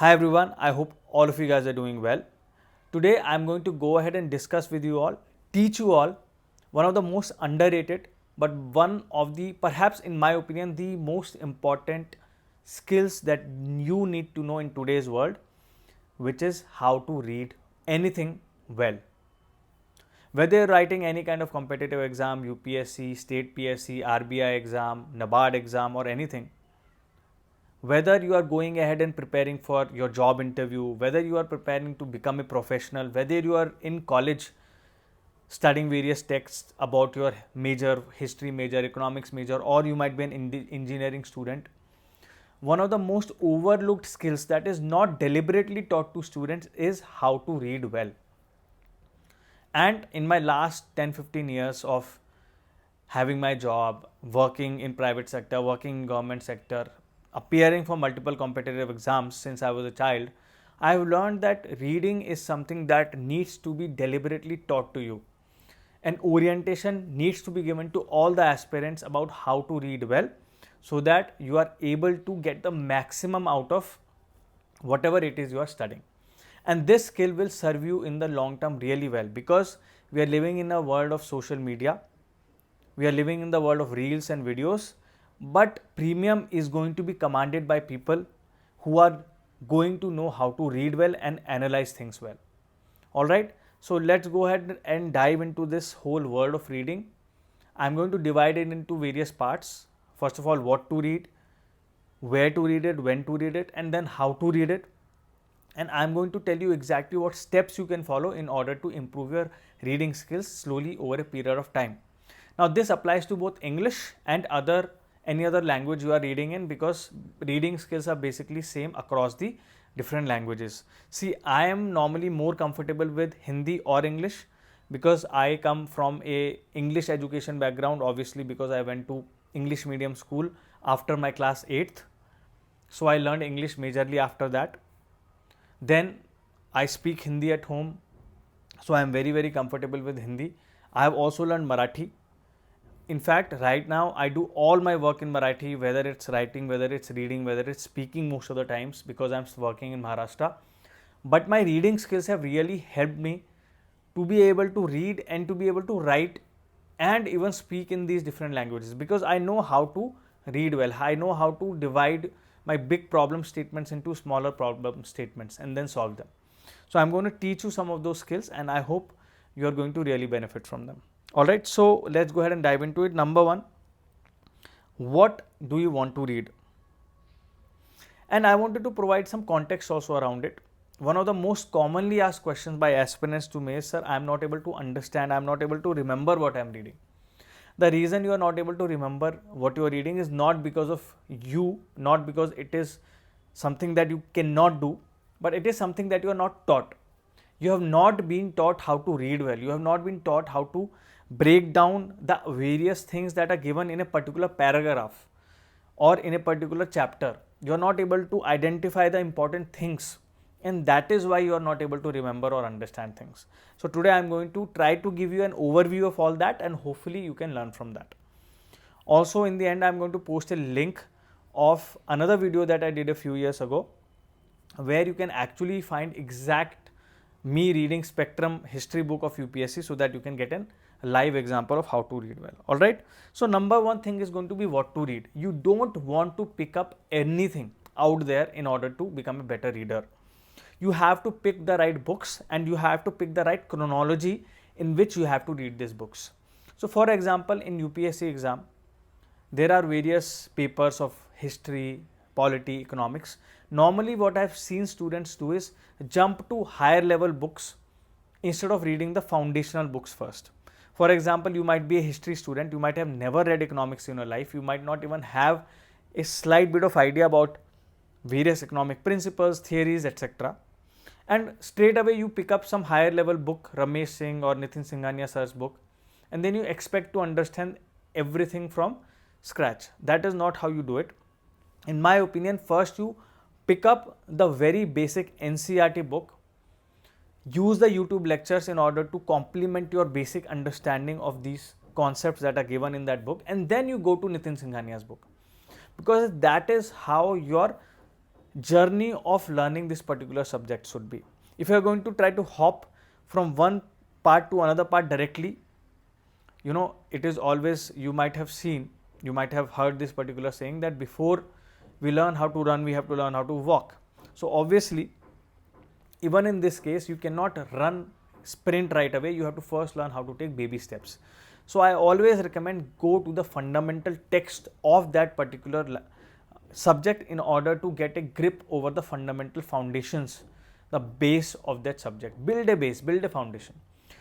Hi everyone, I hope all of you guys are doing well. Today I'm going to go ahead and discuss with you all, teach you all one of the most underrated, but one of the, perhaps in my opinion, the most important skills that you need to know in today's world, which is how to read anything well. Whether you're writing any kind of competitive exam, UPSC, state PSC, RBI exam, NABARD exam, or anything, whether you are going ahead and preparing for your job interview, whether you are preparing to become a professional, whether you are in college studying various texts about your major, history major, economics major, or you might be an engineering student, one of the most overlooked skills that is not deliberately taught to students is how to read well. And in my last 10-15 years of having my job, working in private sector, working in government sector, appearing for multiple competitive exams since I was a child, I have learned that reading is something that needs to be deliberately taught to you. And orientation needs to be given to all the aspirants about how to read well so that you are able to get the maximum out of whatever it is you are studying. And this skill will serve you in the long term really well, because we are living in a world of social media, we are living in the world of reels and videos, but premium is going to be commanded by people who are going to know how to read well and analyze things well. All right, so let's go ahead and dive into this whole world of reading. I'm going to divide it into various parts. First of all, what to read, where to read it, when to read it, and then how to read it. And I'm going to tell you exactly what steps you can follow in order to improve your reading skills slowly over a period of time. Now this applies to both English and any other language you are reading in, because reading skills are basically same across the different languages. See, I am normally more comfortable with Hindi or English because I come from a English education background, obviously because I went to English medium school after my class 8th. So I learned English majorly after that. Then I speak Hindi at home, so I am very comfortable with Hindi. I have also learned Marathi. In fact, right now I do all my work in Marathi, whether it's writing, whether it's reading, whether it's speaking most of the times, because I'm working in Maharashtra. But my reading skills have really helped me to be able to read and to be able to write and even speak in these different languages, because I know how to read well. I know how to divide my big problem statements into smaller problem statements and then solve them. So I'm going to teach you some of those skills, and I hope you are going to really benefit from them. All right, so let's go ahead and dive into it. Number one, what do you want to read? And I wanted to provide some context also around it. One of the most commonly asked questions by aspirants to me is, sir, I am not able to understand, I am not able to remember what I am reading. The reason you are not able to remember what you are reading is not because of you, not because it is something that you cannot do, but it is something that you are not taught. You have not been taught how to read well. You have not been taught how to break down the various things that are given in a particular paragraph or in a particular chapter. You are not able to identify the important things, and that is why you are not able to remember or understand things. So today I am going to try to give you an overview of all that, and hopefully you can learn from that. Also, in the end, I am going to post a link of another video that I did a few years ago, where you can actually find exact me reading spectrum history book of UPSC, so that you can get a live example of how to read well. All right, so number one thing is going to be what to read. You don't want to pick up anything out there in order to become a better reader. You have to pick the right books, and you have to pick the right chronology in which you have to read these books. So for example, in UPSC exam, there are various papers of history, polity, economics. Normally what I've seen students do is jump to higher level books instead of reading the foundational books first. For example, you might be a history student, you might have never read economics in your life, you might not even have a slight bit of idea about various economic principles, theories, etc. And straight away you pick up some higher level book, Ramesh Singh or Nitin Singhania sir's book, and then you expect to understand everything from scratch. That is not how you do it. In my opinion, first you pick up the very basic NCERT book, use the YouTube lectures in order to complement your basic understanding of these concepts that are given in that book, and then you go to Nitin Singhania's book, because that is how your journey of learning this particular subject should be. If you are going to try to hop from one part to another part directly, it is always, you might have seen, you might have heard this particular saying that before we learn how to run, we have to learn how to walk. So obviously, even in this case, you cannot run sprint right away. You have to first learn how to take baby steps. So I always recommend go to the fundamental text of that particular subject in order to get a grip over the fundamental foundations, the base of that subject. Build a base, build a foundation.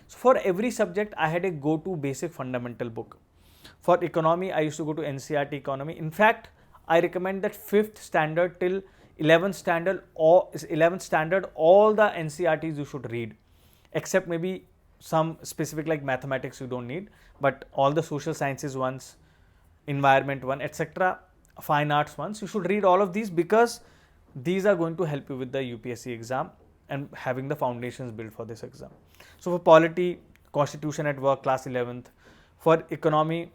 So for every subject, I had a go-to basic fundamental book. For economy, I used to go to NCERT economy. In fact, I recommend that 5th standard till 11th standard, all the NCERTs you should read, except maybe some specific like mathematics you don't need, but all the social sciences ones, environment one, etc., fine arts ones, you should read all of these, because these are going to help you with the UPSC exam and having the foundations built for this exam. So for polity, constitution at work, class 11th. For economy,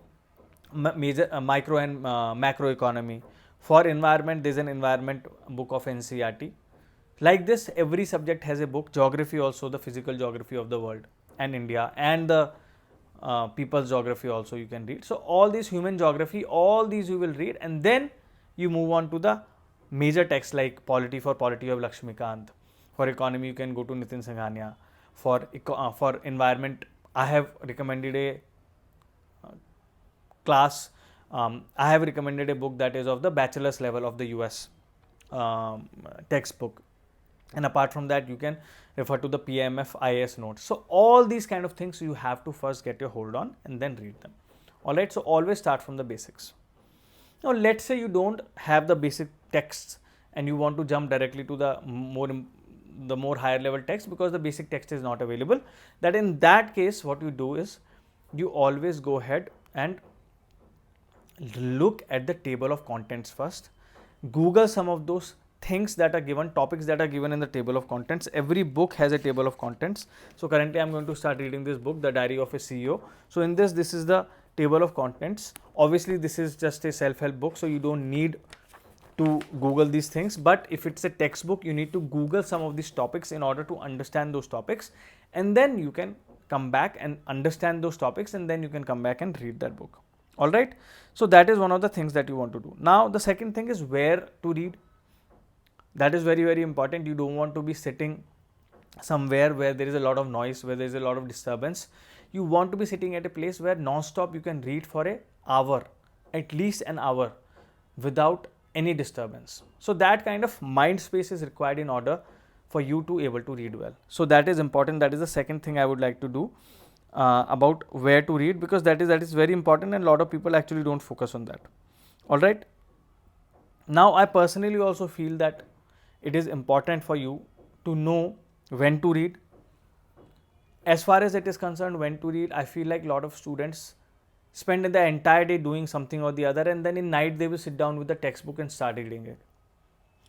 major micro and macro economy. For environment, there is an environment book of NCERT. Like this, every subject has a book. Geography also, the physical geography of the world and India, and the people's geography also you can read. So all these, human geography, all these you will read, and then you move on to the major texts like polity. For polity of Lakshmikant. For economy, you can go to Nitin Singhania. For environment, I have recommended a class. I have recommended a book that is of the bachelor's level of the US textbook. And apart from that, you can refer to the PMF IAS notes. So all these kind of things you have to first get your hold on and then read them. Alright, so always start from the basics. Now let's say you don't have the basic texts and you want to jump directly to the more higher level text, because the basic text is not available. That in that case, what you do is you always go ahead and look at the table of contents first. Google some of those things that are given, topics that are given in the table of contents. Every book has a table of contents. So currently I'm going to start reading this book, The Diary of a CEO. So in this is the table of contents. Obviously this is just a self-help book, so you don't need to Google these things. But if it's a textbook, you need to Google some of these topics in order to understand those topics, and then you can come back and understand those topics, and then you can come back and read that book. All right. So that is one of the things that you want to do. Now the second thing is where to read. That is very, very important. You don't want to be sitting somewhere where there is a lot of noise, where there is a lot of disturbance. You want to be sitting at a place where non-stop you can read for an hour, at least an hour, without any disturbance. So that kind of mind space is required in order for you to able to read well. So that is important. That is the second thing I would like to do about where to read, because that is very important, and a lot of people actually don't focus on that. All right. Now I personally also feel that it is important for you to know when to read. As far as it is concerned, when to read, I feel like a lot of students spend the entire day doing something or the other, and then in night they will sit down with the textbook and start reading it.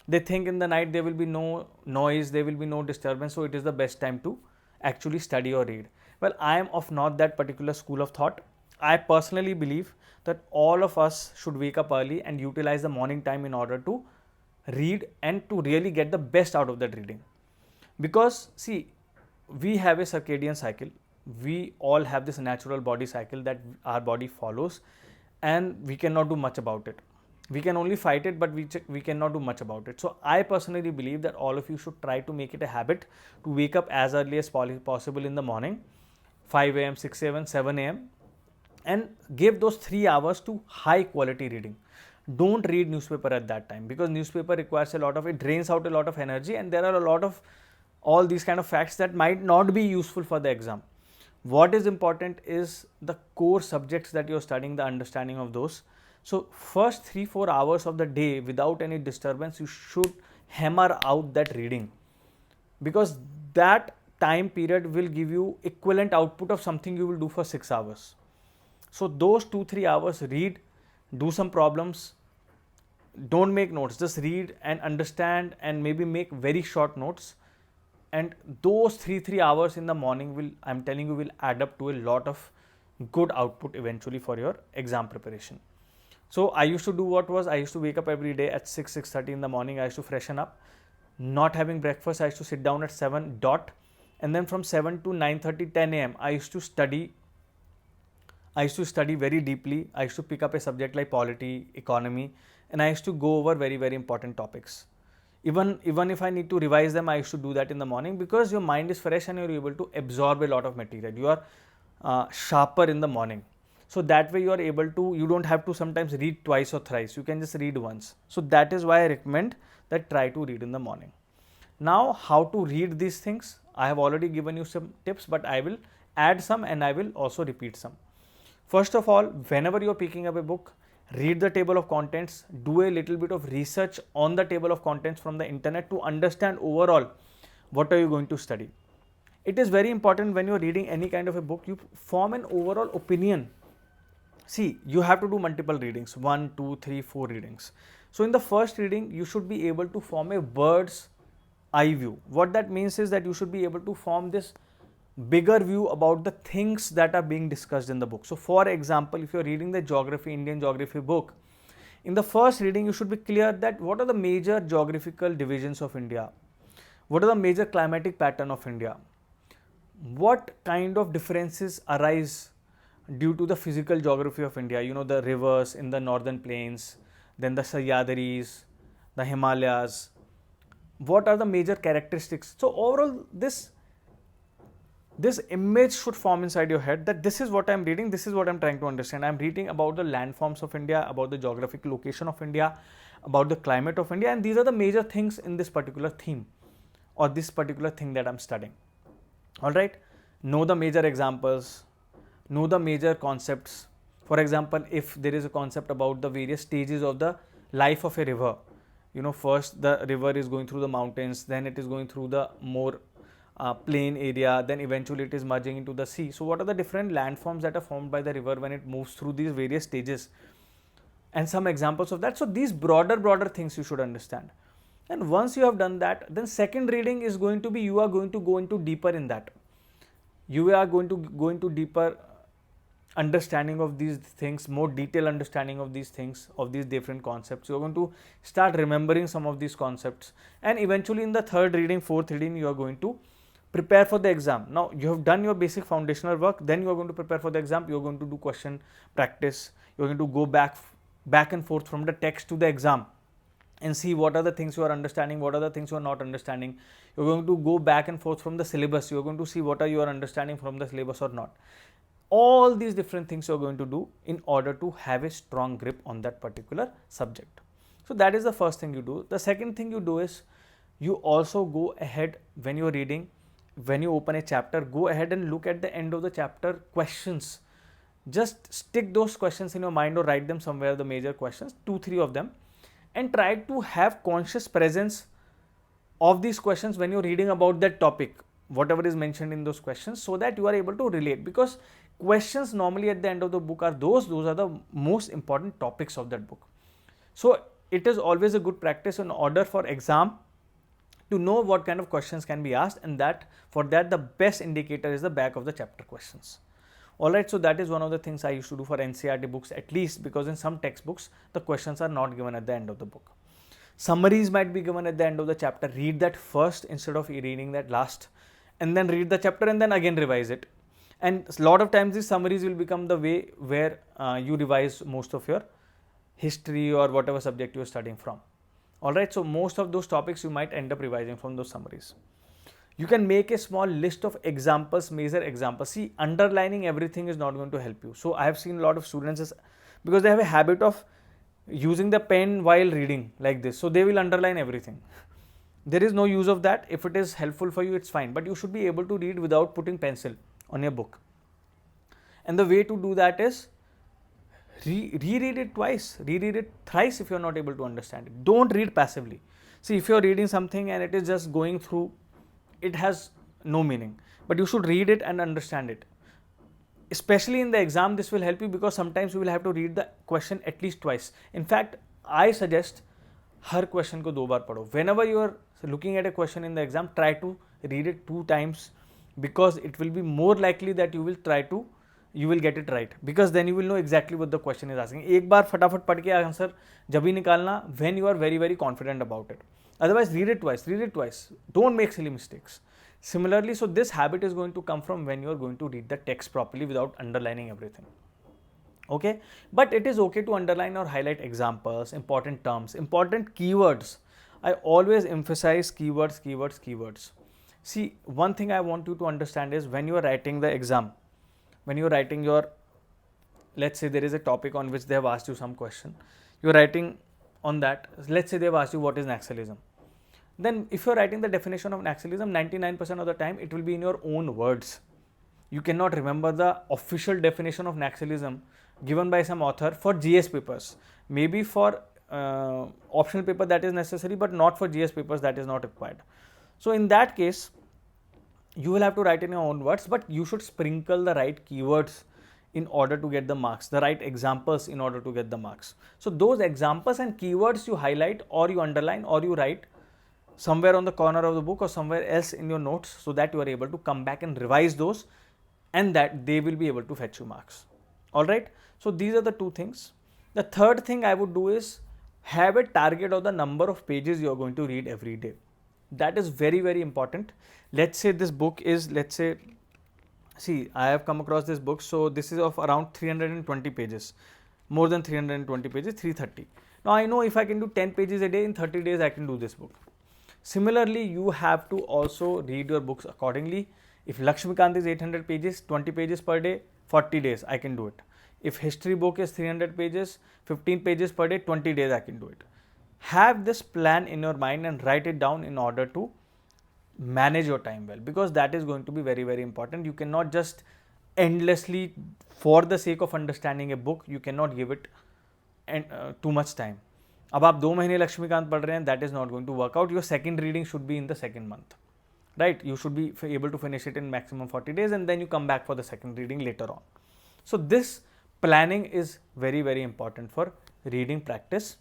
They think in the night there will be no noise, there will be no disturbance, so it is the best time to actually study or read. Well, I am of not that particular school of thought. I personally believe that all of us should wake up early and utilize the morning time in order to read and to really get the best out of that reading. Because see, we have a circadian cycle. We all have this natural body cycle that our body follows, and we cannot do much about it. We can only fight it, but we cannot do much about it. So I personally believe that all of you should try to make it a habit to wake up as early as possible in the morning, 5 a.m., 6 a.m., 7 a.m. and give those 3 hours to high quality reading. Don't read newspaper at that time, because newspaper requires it drains out a lot of energy, and there are a lot of all these kind of facts that might not be useful for the exam. What is important is the core subjects that you're studying, the understanding of those. So first 3-4 hours of the day without any disturbance, you should hammer out that reading, because that time period will give you equivalent output of something you will do for 6 hours. So those 2-3 hours, read, do some problems, don't make notes, just read and understand, and maybe make very short notes. And those 3 hours in the morning will, I'm telling you, will add up to a lot of good output eventually for your exam preparation. So I used to do what was, I used to wake up every day at 6:30 in the morning. I used to freshen up, not having breakfast. I used to sit down at 7 dot, and then from 7 to 9:30 10 a.m. I used to study. I used to study very deeply. I used to pick up a subject like polity, economy, and I used to go over very important topics. Even if I need to revise them, I used to do that in the morning, because your mind is fresh and you're able to absorb a lot of material. You are sharper in the morning. So that way you are able to, you don't have to sometimes read twice or thrice. You can just read once. So that is why I recommend that try to read in the morning. Now, how to read these things? I have already given you some tips, but I will add some and I will also repeat some. First of all, whenever you are picking up a book, read the table of contents, do a little bit of research on the table of contents from the internet to understand overall what are you going to study. It is very important when you are reading any kind of a book, you form an overall opinion. See, you have to do multiple readings, 1, 2, 3, 4 readings. So in the first reading, you should be able to form a bird's eye view. What that means is that you should be able to form this bigger view about the things that are being discussed in the book. So for example, if you're reading the geography, Indian geography book, in the first reading, you should be clear that what are the major geographical divisions of India? What are the major climatic pattern of India? What kind of differences arise due to the physical geography of India? You know, the rivers in the northern plains, then the Sahyadris, the Himalayas. What are the major characteristics? So overall, this image should form inside your head that this is what I'm reading, this is what I'm trying to understand. I'm reading about the landforms of India, about the geographic location of India, about the climate of India, and these are the major things in this particular theme or this particular thing that I'm studying. All right, know the major examples, know the major concepts. For example, if there is a concept about the various stages of the life of a river, you know, first the river is going through the mountains, then it is going through the more plain area, then eventually it is merging into the sea. So what are the different landforms that are formed by the river when it moves through these various stages, and some examples of that. So these broader things you should understand. And once you have done that, then second reading is going to be, you are going to go into deeper in that. You are going to go into deeper understanding of these things, more detailed understanding of these things, of these different concepts. You are going to start remembering some of these concepts, and eventually in the third reading, fourth reading, you are going to prepare for the exam. Now you have done your basic foundational work, then you are going to prepare for the exam. You are going to do question practice. You are going to go back and forth from the text to the exam and see what are the things you are understanding, what are the things you are not understanding. You're going to go back and forth from the syllabus. You're going to see what are you are understanding from the syllabus or not. All these different things you're going to do in order to have a strong grip on that particular subject. So that is the first thing you do. The second thing you do is you also go ahead when you're reading, when you open a chapter, go ahead and look at the end of the chapter questions. Just stick those questions in your mind or write them somewhere, the major questions, 2-3 of them, and try to have conscious presence of these questions when you're reading about that topic, whatever is mentioned in those questions, so that you are able to relate, because questions normally at the end of the book are those are the most important topics of that book. So it is always a good practice in order for exam to know what kind of questions can be asked, and that for that the best indicator is the back of the chapter questions. Alright, so that is one of the things I used to do for NCERT books, at least, because in some textbooks the questions are not given at the end of the book. Summaries might be given at the end of the chapter. Read that first instead of reading that last, and then read the chapter and then again revise it. And a lot of times these summaries will become the way where you revise most of your history or whatever subject you are studying from. Alright, so most of those topics you might end up revising from those summaries. You can make a small list of examples, major examples. See, underlining everything is not going to help you. So I have seen a lot of students, because they have a habit of using the pen while reading like this. So they will underline everything. There is no use of that. If it is helpful for you, it's fine. But you should be able to read without putting pencil on your book. And the way to do that is reread it twice, reread it thrice if you're not able to understand it. Don't read passively. See, if you're reading something and it is just going through, it has no meaning. But you should read it and understand it. Especially in the exam, this will help you, because sometimes you will have to read the question at least twice. In fact, I suggest her question को 2 बार पढ़ो. Whenever you are looking at a question in the exam, try to read it 2 times, because it will be more likely that you will try to you will get it right, because then you will know exactly what the question is asking. एक बार फटाफट पढ़ के answer जब ही निकालना when you are very very confident about it. Otherwise, read it twice. Don't make silly mistakes. Similarly, so this habit is going to come from when you are going to read the text properly without underlining everything. Okay, but it is okay to underline or highlight examples, important terms, important keywords. I always emphasize keywords. See, one thing I want you to understand is when you are writing the exam, when you are writing your, let's say there is a topic on which they have asked you some question, you are writing on that. Let's say they have asked you what is Naxalism. Then if you are writing the definition of Naxalism, 99% of the time it will be in your own words. You cannot remember the official definition of Naxalism given by some author for GS papers. Maybe for optional paper that is necessary, but not for GS papers, that is not required. So in that case, you will have to write in your own words, but you should sprinkle the right keywords in order to get the marks, the right examples in order to get the marks. So those examples and keywords you highlight or you underline or you write somewhere on the corner of the book or somewhere else in your notes, so that you are able to come back and revise those, and that they will be able to fetch you marks. Alright, so these are the two things. The third thing I would do is have a target of the number of pages you are going to read every day. That is very very important. Let's say this book is, let's say, see, I have come across this book, so this is of around 320 pages, more than 320 pages, 330. Now I know if I can do 10 pages a day in 30 days, I can do this book. Similarly, you have to also read your books accordingly. If Lakshmikant is 800 pages, 20 pages per day, 40 days, I can do it. If history book is 300 pages, 15 pages per day, 20 days, I can do it. Have this plan in your mind and write it down in order to manage your time well, because that is going to be very very important. You cannot just endlessly, for the sake of understanding a book, you cannot give it too much time. अब आप 2 महीने लक्ष्मीकांत पढ़ रहे हैं, that is not going to work out. Your second reading should be in the second month, right? You should be able to finish it in maximum 40 days, and then you come back for the second reading later on. So this planning is very very important for reading practice,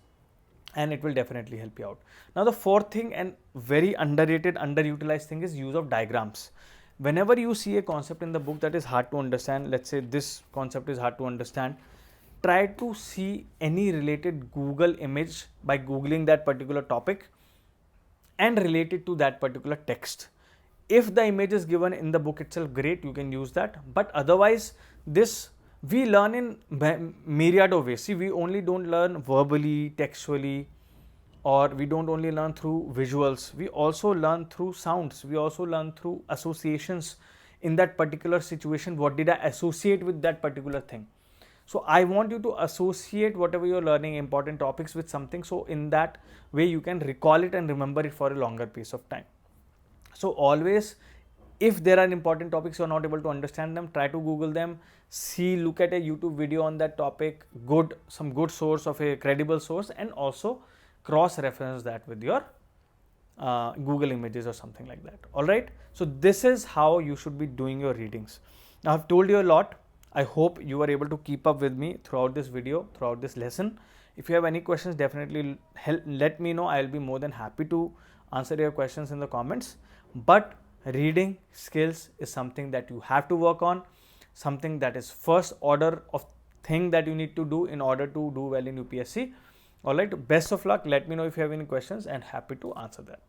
and it will definitely help you out. Now the fourth thing and very underrated, underutilized thing is use of diagrams. Whenever you see a concept in the book that is hard to understand, let's say this concept is hard to understand, try to see any related Google image by googling that particular topic and relate it to that particular text. If the image is given in the book itself, great, you can use that, but otherwise this we learn in myriad of ways. See, we only don't learn verbally, textually, or we don't only learn through visuals. We also learn through sounds. We also learn through associations in that particular situation. What did I associate with that particular thing? So I want you to associate whatever you're learning, important topics, with something. So in that way, you can recall it and remember it for a longer piece of time. So always, if there are important topics you're not able to understand them, try to Google them, see, look at a YouTube video on that topic, some good source of a credible source, and also cross-reference that with your Google images or something like that. Alright, so this is how you should be doing your readings. Now I've told you a lot. I hope you are able to keep up with me throughout this video, throughout this lesson. If you have any questions, definitely let me know. I'll be more than happy to answer your questions in the comments. But reading skills is something that you have to work on, something that is first order of thing that you need to do in order to do well in UPSC. Alright, best of luck. Let me know if you have any questions and happy to answer that.